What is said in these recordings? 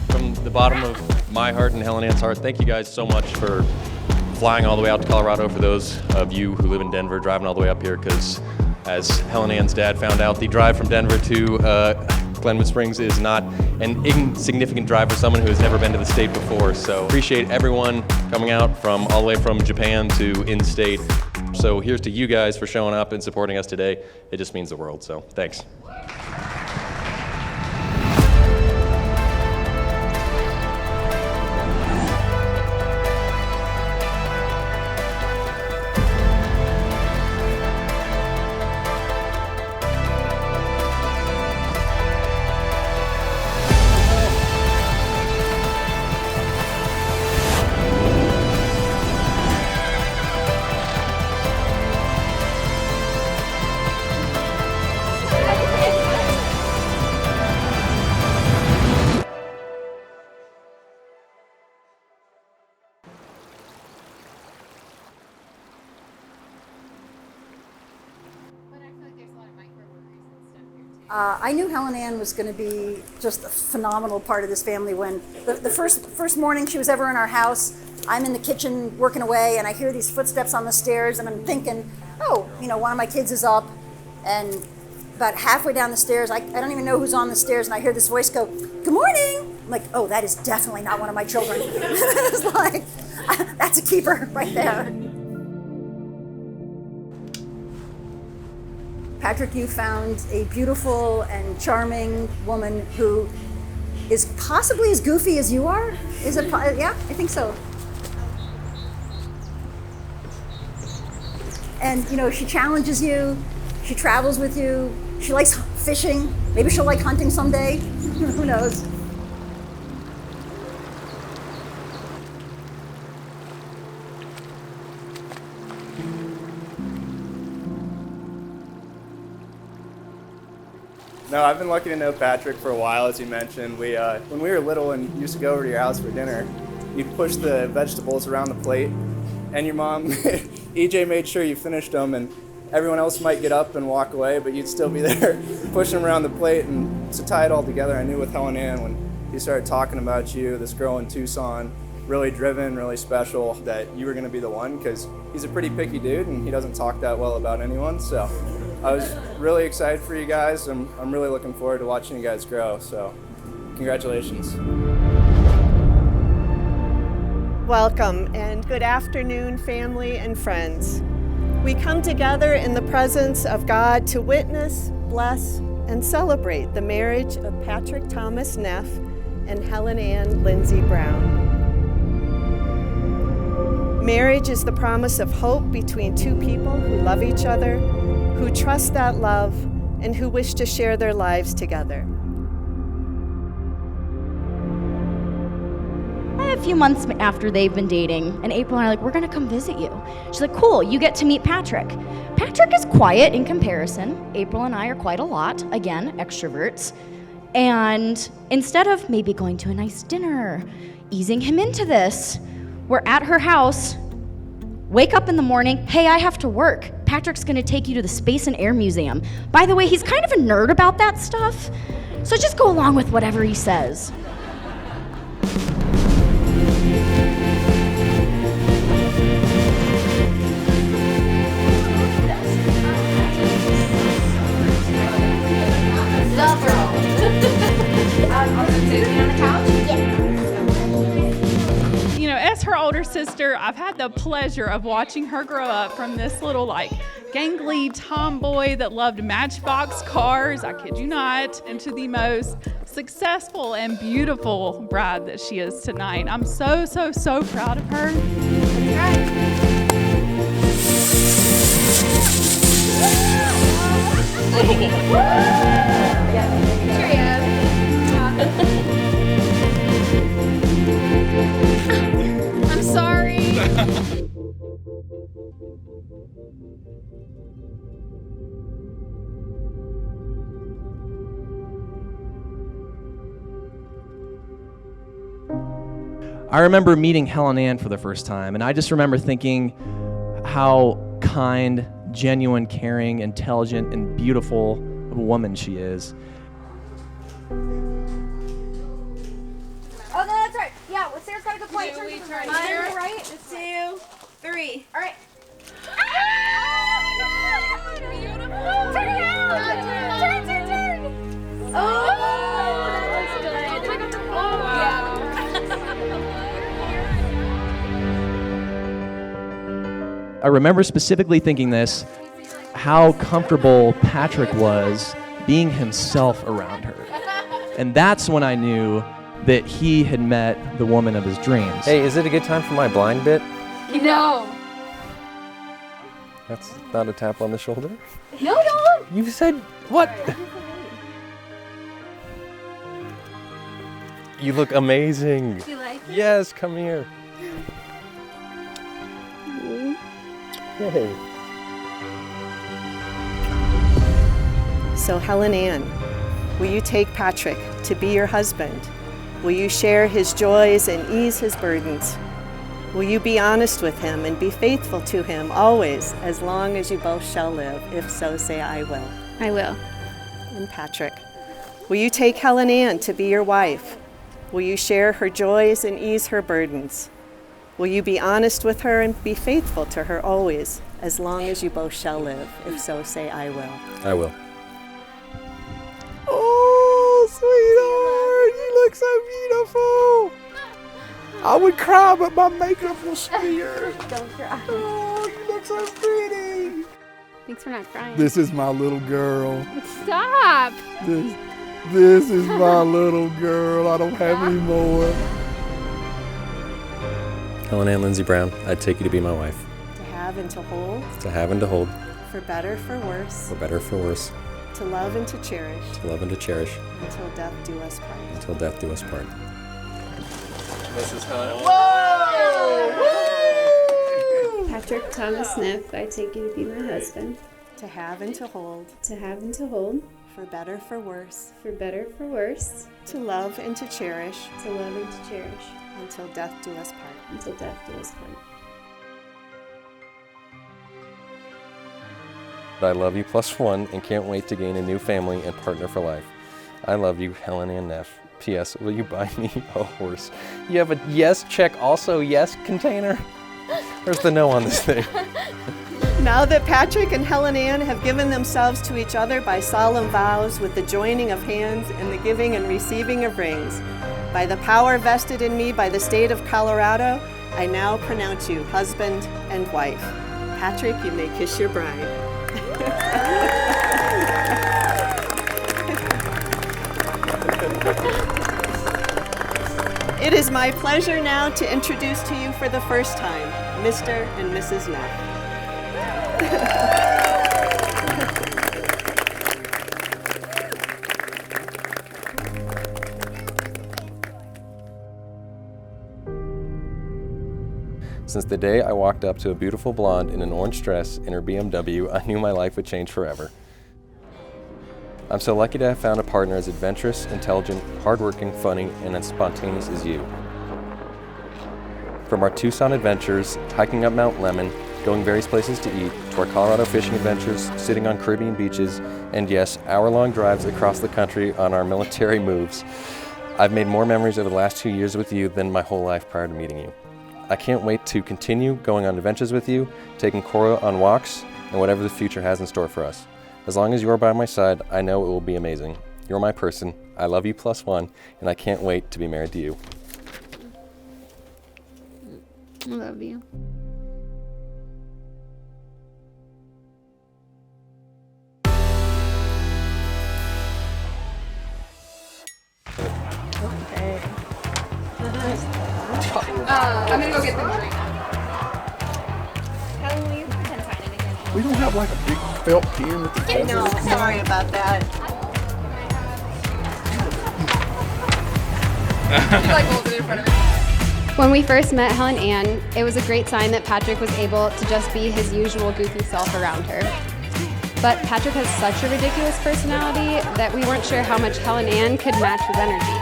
From the bottom of my heart and Helen Ann's heart, thank you guys so much for flying all the way out to Colorado. For those of you who live in Denver, driving all the way up here, because as Helen Ann's dad found out, the drive from Denver to Glenwood Springs is not an insignificant drive for someone who has never been to the state before. So appreciate everyone coming out from all the way from Japan to in-state. So here's to you guys for showing up and supporting us today. It just means the world, so thanks. I knew Helen Ann was going to be just a phenomenal part of this family when the first morning she was ever in our house, I'm in the kitchen working away and I hear these footsteps on the stairs and I'm thinking, oh, one of my kids is up, and about halfway down the stairs, I don't even know who's on the stairs, and I hear this voice go, "Good morning." I'm like, oh, that is definitely not one of my children. It's like, that's a keeper right there. Patrick, you found a beautiful and charming woman who is possibly as goofy as you are. Is it? Yeah, I think so. And she challenges you. She travels with you. She likes fishing. Maybe she'll like hunting someday. Who knows? No, I've been lucky to know Patrick for a while, as you mentioned. When we were little and used to go over to your house for dinner, you'd push the vegetables around the plate, and your mom, EJ, made sure you finished them, and everyone else might get up and walk away, but you'd still be there pushing them around the plate. And to tie it all together, I knew with Helen Ann, when he started talking about you, this girl in Tucson, really driven, really special, that you were going to be the one, because he's a pretty picky dude and he doesn't talk that well about anyone. So I was really excited for you guys. I'm really looking forward to watching you guys grow. So congratulations. Welcome and good afternoon, family and friends. We come together in the presence of God to witness, bless, and celebrate the marriage of Patrick Thomas Neff and Helen Ann Lindsay Brown. Marriage is the promise of hope between two people who love each other, who trust that love, and who wish to share their lives together. A few months after they've been dating, and April and I are like, we're gonna come visit you. She's like, cool, you get to meet Patrick. Patrick is quiet in comparison. April and I are quite a lot, again, extroverts. And instead of maybe going to a nice dinner, easing him into this, we're at her house, wake up in the morning, hey, I have to work. Patrick's gonna take you to the Space and Air Museum. By the way, he's kind of a nerd about that stuff, so just go along with whatever he says. As her older sister, I've had the pleasure of watching her grow up from this little gangly tomboy that loved Matchbox cars, I kid you not, into the most successful and beautiful bride that she is tonight. I'm so, so, so proud of her. I'm sorry. I remember meeting Helen Ann for the first time, and I just remember thinking how kind, genuine, caring, intelligent, and beautiful of a woman she is. Oh, no, that's right. Yeah, well, Sarah's got a good point. Turn to the right. One, right? 2, 3. All right. Beautiful. Turn it out. Turn. Oh, that looks good. Oh, wow. I remember specifically thinking this, how comfortable Patrick was being himself around her. And that's when I knew that he had met the woman of his dreams. Hey, is it a good time for my blind bit? No. That's not a tap on the shoulder. No, don't. You said what? You look amazing. You like it? Yes, come here. Hey. So Helen Ann, will you take Patrick to be your husband? Will you share his joys and ease his burdens? Will you be honest with him and be faithful to him always, as long as you both shall live? If so, say I will. I will. And Patrick, will you take Helen Ann to be your wife? Will you share her joys and ease her burdens? Will you be honest with her and be faithful to her always, as long as you both shall live? If so, say I will. I will. Oh, sweetheart, you look so beautiful. I would cry, but my makeup was smeared. Don't cry. Oh, you look so pretty. Thanks for not crying. This is my little girl. Stop. This is my little girl. I don't have any more. Helen Ann Lindsay Brown, I'd take you to be my wife. To have and to hold, To have and to hold, for better, for worse, for better, for worse, to love and to cherish, to love and to cherish, until death do us part. until death do us part. Mrs. Hunt. Patrick Thomas Smith, I take you to be my husband. To have and to hold, To have and to hold, for better, for worse, for better, for worse, to love and to cherish, to love and to cherish, until death do us part. until death do us part. I love you +1 and can't wait to gain a new family and partner for life. I love you, Helen Ann Neff. P.S. Will you buy me a horse? You have a yes check, also yes container? Where's the no on this thing? Now that Patrick and Helen Ann have given themselves to each other by solemn vows with the joining of hands and the giving and receiving of rings, by the power vested in me by the state of Colorado, I now pronounce you husband and wife. Patrick, you may kiss your bride. It is my pleasure now to introduce to you for the first time, Mr. and Mrs. Neff. Since the day I walked up to a beautiful blonde in an orange dress in her BMW, I knew my life would change forever. I'm so lucky to have found a partner as adventurous, intelligent, hardworking, funny, and as spontaneous as you. From our Tucson adventures, hiking up Mount Lemmon, going various places to eat, to our Colorado fishing adventures, sitting on Caribbean beaches, and yes, hour-long drives across the country on our military moves, I've made more memories over the last 2 years with you than my whole life prior to meeting you. I can't wait to continue going on adventures with you, taking Cora on walks, and whatever the future has in store for us. As long as you are by my side, I know it will be amazing. You're my person. I love you +1, and I can't wait to be married to you. I love you. Okay. I'm gonna go get them drink. Helen, will you pretend sign it again? We don't have like a big felt pen with the feathers. No, sorry about that. When we first met Helen Ann, it was a great sign that Patrick was able to just be his usual goofy self around her. But Patrick has such a ridiculous personality that we weren't sure how much Helen Ann could match his energy.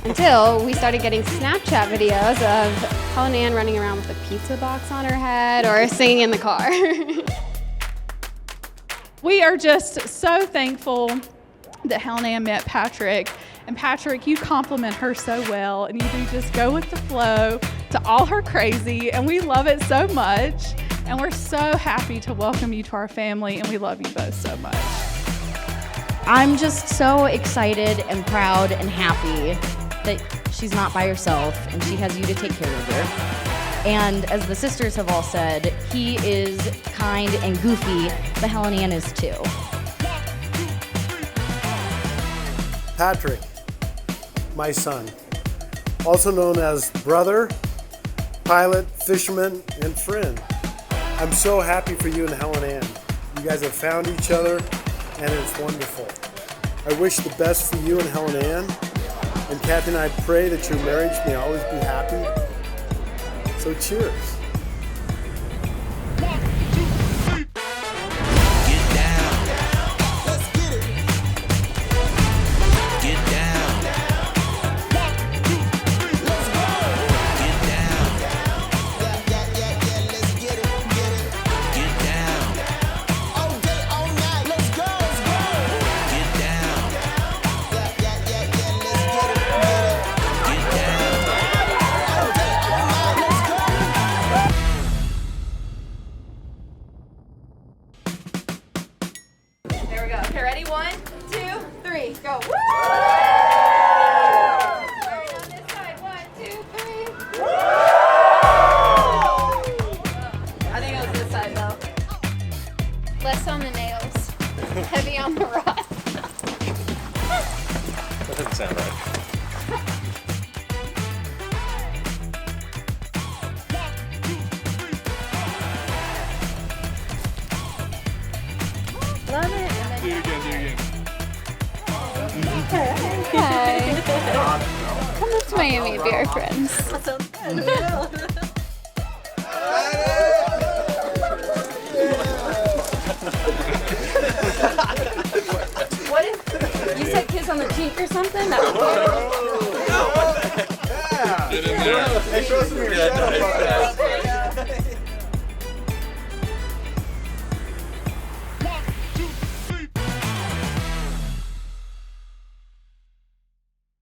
Until we started getting Snapchat videos of Helen Ann running around with a pizza box on her head or singing in the car. We are just so thankful that Helen Ann met Patrick. And Patrick, you compliment her so well, and you do just go with the flow to all her crazy, and we love it so much. And we're so happy to welcome you to our family, and we love you both so much. I'm just so excited and proud and happy that she's not by herself and she has you to take care of her. And as the sisters have all said, he is kind and goofy, but Helen Ann is too. Patrick, my son, also known as brother, pilot, fisherman, and friend. I'm so happy for you and Helen Ann. You guys have found each other, and it's wonderful. I wish the best for you and Helen Ann. And Kathy and I pray that your marriage may always be happy. So cheers. There we go. Okay, ready? 1, 2, 3, go. Woo! Alright, on this side. 1, 2, 3. I think it was this side though. Less on the nails, heavy on the rod. That doesn't sound right. Love it. Do it again. Okay. Come up to Miami and be our friends. What is? You said kiss on the cheek or something? That Get in there. Hey, show us some of your shadow puppets.